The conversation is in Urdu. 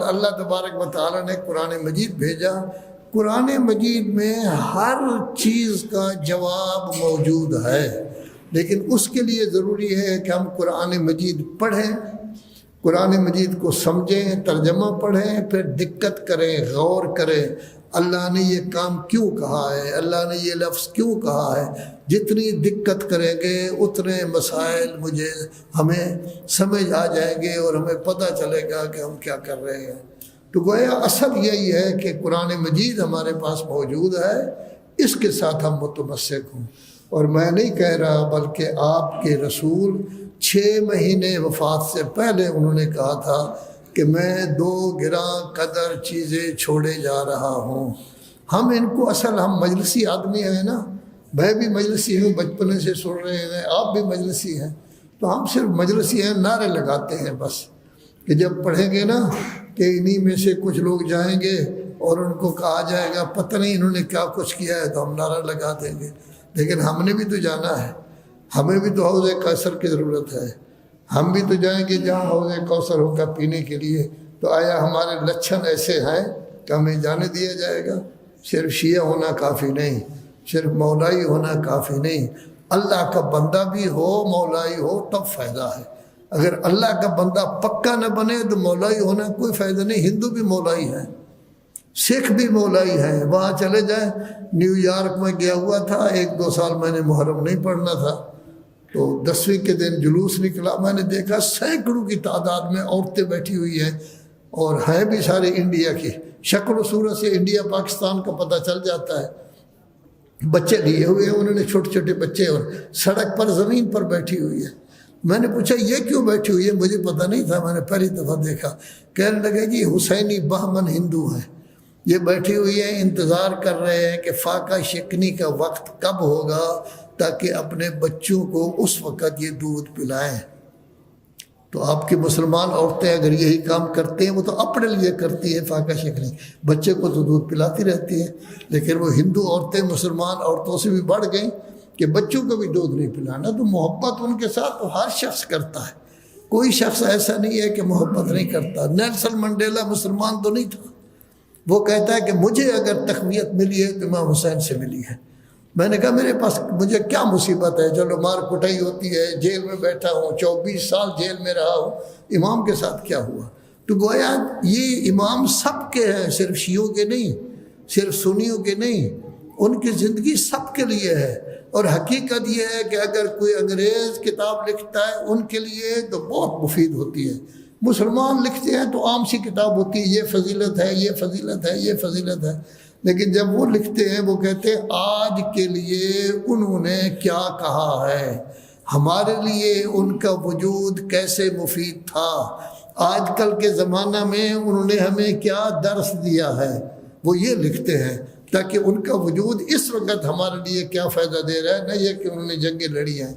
اللہ تبارک و تعالیٰ نے قرآن مجید بھیجا، قرآن مجید میں ہر چیز کا جواب موجود ہے، لیکن اس کے لیے ضروری ہے کہ ہم قرآن مجید پڑھیں، قرآن مجید کو سمجھیں، ترجمہ پڑھیں، پھر دقت کریں، غور کریں، اللہ نے یہ کام کیوں کہا ہے، اللہ نے یہ لفظ کیوں کہا ہے۔ جتنی دقت کریں گے اتنے مسائل ہمیں سمجھ آ جائیں گے اور ہمیں پتہ چلے گا کہ ہم کیا کر رہے ہیں۔ تو گویا اصل یہی ہے کہ قرآن مجید ہمارے پاس موجود ہے، اس کے ساتھ ہم متمسک ہوں۔ اور میں نہیں کہہ رہا بلکہ آپ کے رسول 6 مہینے وفات سے پہلے انہوں نے کہا تھا کہ میں 2 گراں قدر چیزیں چھوڑے جا رہا ہوں۔ ہم ان کو ہم مجلسی آدمی ہیں نا، میں بھی مجلسی ہوں، بچپنے سے سن رہے ہیں، آپ بھی مجلسی ہیں، تو ہم صرف مجلسی ہیں، نعرے لگاتے ہیں بس، کہ جب پڑھیں گے نا کہ انہی میں سے کچھ لوگ جائیں گے اور ان کو کہا جائے گا پتہ نہیں انہوں نے کیا کچھ کیا ہے، تو ہم نعرہ لگا دیں گے۔ لیکن ہم نے بھی تو جانا ہے، ہمیں بھی تو حوض کوثر کی ضرورت ہے، ہم بھی تو جائیں گے جہاں حوض کوثر ہوگا پینے کے لیے۔ تو آیا ہمارے لچھن ایسے ہیں کہ ہمیں جانے دیا جائے گا؟ صرف شیعہ ہونا کافی نہیں، صرف مولائی ہونا کافی نہیں، اللہ کا بندہ بھی ہو، مولائی ہو، تب فائدہ ہے۔ اگر اللہ کا بندہ پکا نہ بنے تو مولائی ہونا کوئی فائدہ نہیں۔ ہندو بھی مولائی ہیں، سکھ بھی مولائی ہیں، وہاں چلے جائیں۔ نیو یارک میں گیا ہوا تھا، 1-2 سال میں نے محرم نہیں پڑھنا تھا، تو 10ویں کے دن جلوس نکلا، میں نے دیکھا سینکڑوں کی تعداد میں عورتیں بیٹھی ہوئی ہیں، اور ہیں بھی سارے انڈیا کی، شکل و صورت سے انڈیا پاکستان کا پتہ چل جاتا ہے۔ بچے لیے ہوئے ہیں انہوں نے، چھوٹے چھوٹے بچے، اور سڑک پر زمین پر بیٹھی ہوئی ہے۔ میں نے پوچھا یہ کیوں بیٹھی ہوئی ہے، مجھے پتہ نہیں تھا، میں نے پہلی دفعہ دیکھا۔ کہنے لگے جی حسینی بہمن ہندو ہیں، یہ بیٹھی ہوئی ہیں، انتظار کر رہے ہیں کہ فاقہ شکنی کا وقت کب ہوگا تاکہ اپنے بچوں کو اس وقت یہ دودھ پلائیں۔ تو آپ کی مسلمان عورتیں اگر یہی کام کرتے ہیں، وہ تو اپنے لیے کرتی ہیں فاقہ شکنی، بچے کو تو دودھ پلاتی رہتی ہیں، لیکن وہ ہندو عورتیں مسلمان عورتوں سے بھی بڑھ گئیں کہ بچوں کو بھی دودھ نہیں پلانا۔ تو محبت ان کے ساتھ تو ہر شخص کرتا ہے، کوئی شخص ایسا نہیں ہے کہ محبت نہیں کرتا۔ نیلسن منڈیلا مسلمان تو نہیں تھا، وہ کہتا ہے کہ مجھے اگر تقویت ملی ہے تو امام حسین سے ملی ہے۔ میں نے کہا میرے پاس مجھے کیا مصیبت ہے، چلو مار کٹائی ہوتی ہے، جیل میں بیٹھا ہوں، 24 سال جیل میں رہا ہوں، امام کے ساتھ کیا ہوا؟ تو گویا یہ امام سب کے ہیں، صرف شیعوں کے نہیں، صرف سنیوں کے نہیں، ان کی زندگی سب کے لیے ہے۔ اور حقیقت یہ ہے کہ اگر کوئی انگریز کتاب لکھتا ہے ان کے لیے تو بہت مفید ہوتی ہے، مسلمان لکھتے ہیں تو عام سی کتاب ہوتی ہے، یہ فضیلت ہے، یہ فضیلت ہے، یہ فضیلت ہے، لیکن جب وہ لکھتے ہیں وہ کہتے ہیں آج کے لیے انہوں نے کیا کہا ہے، ہمارے لیے ان کا وجود کیسے مفید تھا، آج کل کے زمانہ میں انہوں نے ہمیں کیا درس دیا ہے، وہ یہ لکھتے ہیں تاکہ ان کا وجود اس وقت ہمارے لیے کیا فائدہ دے رہا ہے، نہ یہ کہ انہوں نے جنگیں لڑی ہیں۔